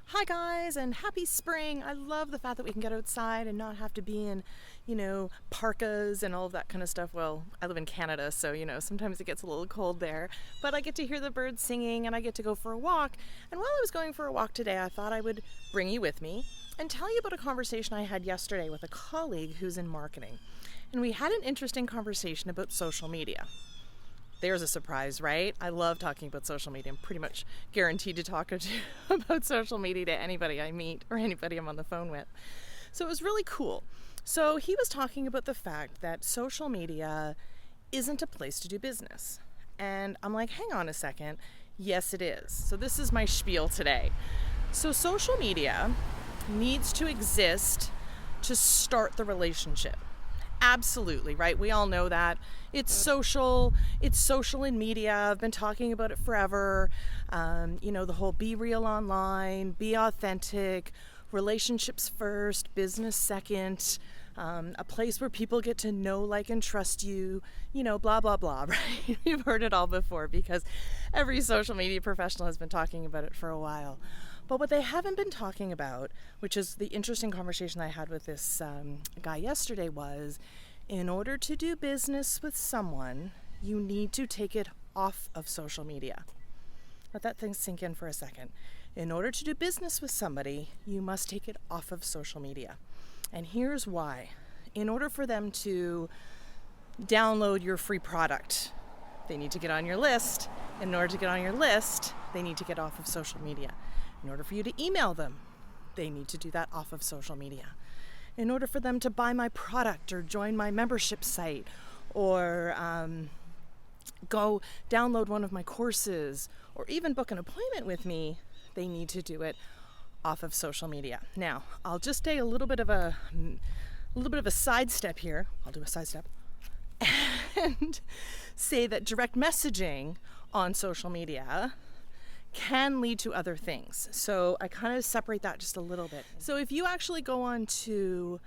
Hi guys, and happy spring. I love the fact that we can get outside and not have to be in, parkas and all of that kind of stuff. Well, I live in Canada, so, sometimes it gets a little cold there. But I get to hear the birds singing and I get to go for a walk. And while I was going for a walk today, I thought I would bring you with me and tell you about a conversation I had yesterday with a colleague who's in marketing. And we had an interesting conversation about social media. There's a surprise, right? I love talking about social media. I'm pretty much guaranteed to talk about social media to anybody I meet or anybody I'm on the phone with. So it was really cool. So he was talking about the fact that social media isn't a place to do business. And I'm like, hang on a second. Yes, it is. So this is my spiel today. So social media needs to exist to start the relationship. Absolutely, right? We all know that. It's social in media. I've been talking about it forever. The whole be real online, be authentic, relationships first, business second, a place where people get to know, like, and trust you, blah, blah, blah, right? You've heard it all before because every social media professional has been talking about it for a while. But what they haven't been talking about, which is the interesting conversation I had with this guy yesterday, was in order to do business with someone, you need to take it off of social media. Let that thing sink in for a second. In order to do business with somebody, you must take it off of social media. And here's why. In order for them to download your free product, they need to get on your list. In order to get on your list, they need to get off of social media. In order for you to email them, they need to do that off of social media. In order for them to buy my product or join my membership site or go download one of my courses or even book an appointment with me, they need to do it off of social media. Now, I'll just take a little bit of a sidestep here. I'll do a sidestep and say that direct messaging on social media can lead to other things. So I kind of separate that just a little bit. So if you actually go on to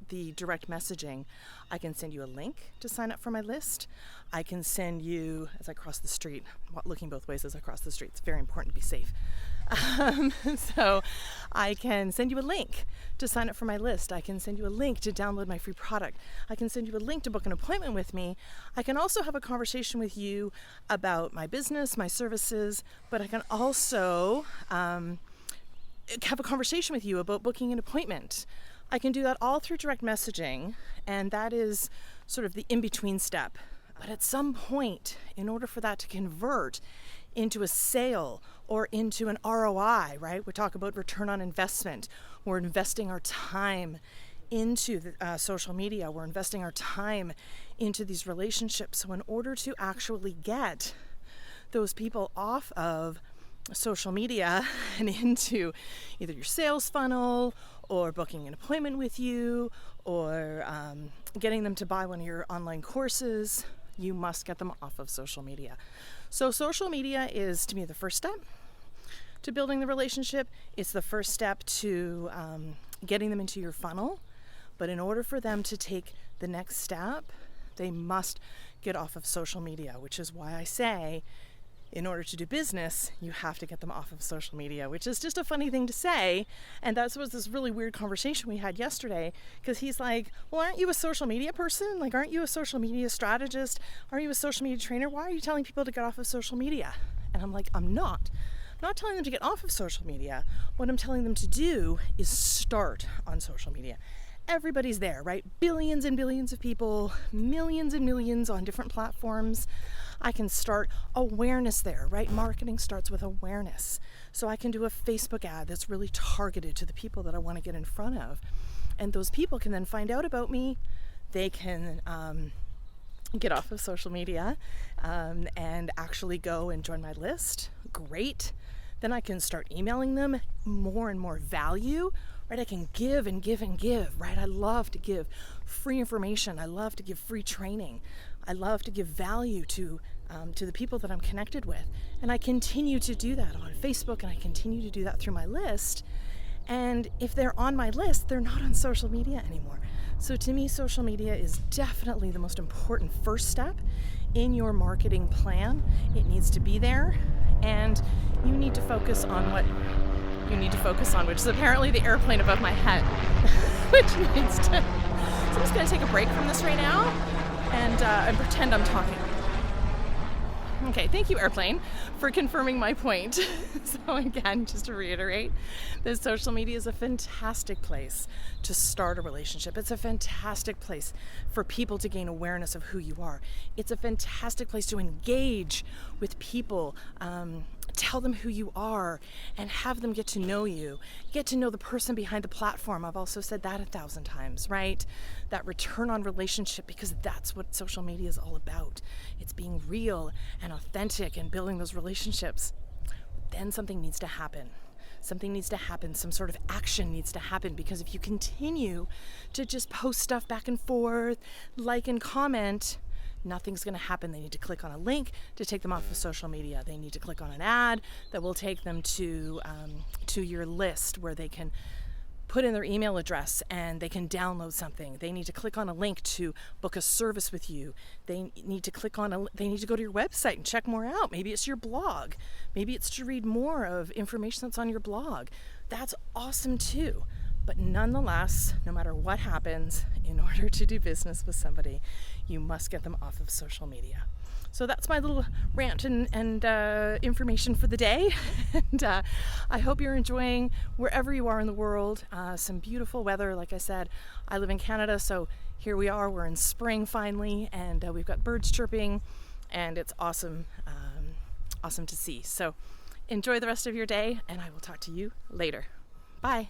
the direct messaging, I can send you a link to sign up for my list. I can send you, as I cross the street, looking both ways as I cross the street. It's very important to be safe. So I can send you a link to sign up for my list. I can send you a link to download my free product. I can send you a link to book an appointment with me. I can also have a conversation with you about my business, my services, but I can also have a conversation with you about booking an appointment. I can do that all through direct messaging, and that is sort of the in-between step. But at some point, in order for that to convert into a sale or into an ROI, right? We talk about return on investment. We're investing our time into social media. We're investing our time into these relationships. So in order to actually get those people off of social media and into either your sales funnel or booking an appointment with you or getting them to buy one of your online courses, you must get them off of social media. So social media is, to me, the first step to building the relationship. It's the first step to getting them into your funnel. But in order for them to take the next step, they must get off of social media, which is why I say, in order to do business, you have to get them off of social media, which is just a funny thing to say. And that was this really weird conversation we had yesterday, because he's like, well, aren't you a social media person? Like, aren't you a social media strategist? Aren't you a social media trainer? Why are you telling people to get off of social media? And I'm like, I'm not telling them to get off of social media. What I'm telling them to do is start on social media. Everybody's there, right? Billions and billions of people, millions and millions on different platforms. I can start awareness there, right? Marketing starts with awareness. So I can do a Facebook ad that's really targeted to the people that I want to get in front of. And those people can then find out about me. They can get off of social media and actually go and join my list. Great. Then I can start emailing them more and more value, right? I can give and give and give, right? I love to give free information. I love to give free training. I love to give value to the people that I'm connected with. And I continue to do that on Facebook, and I continue to do that through my list. And if they're on my list, they're not on social media anymore. So to me, social media is definitely the most important first step in your marketing plan. It needs to be there. and you need to focus on what you need to focus on, which is apparently the airplane above my head, which needs to. So I'm just going to take a break from this right now and pretend I'm talking. Okay, thank you, airplane, for confirming my point. So again, just to reiterate, that social media is a fantastic place to start a relationship. It's a fantastic place for people to gain awareness of who you are. It's a fantastic place to engage with people, tell them who you are, and have them get to know you. Get to know the person behind the platform. I've also said that 1,000 times, right? That return on relationship, because that's what social media is all about. It's being real and authentic and building those relationships. Then something needs to happen. Something needs to happen. Some sort of action needs to happen, because if you continue to just post stuff back and forth, like and comment, nothing's going to happen. They need to click on a link to take them off of social media. They need to click on an ad that will take them to your list, where they can put in their email address and they can download something. They need to click on a link to book a service with you. They need to they need to go to your website and check more out. Maybe it's your blog. Maybe it's to read more of information that's on your blog. That's awesome too. But nonetheless, no matter what happens, in order to do business with somebody, you must get them off of social media. So that's my little rant and information for the day. And I hope you're enjoying wherever you are in the world. Some beautiful weather. Like I said, I live in Canada, so here we are. We're in spring finally, and we've got birds chirping, and it's awesome, awesome to see. So enjoy the rest of your day, and I will talk to you later. Bye.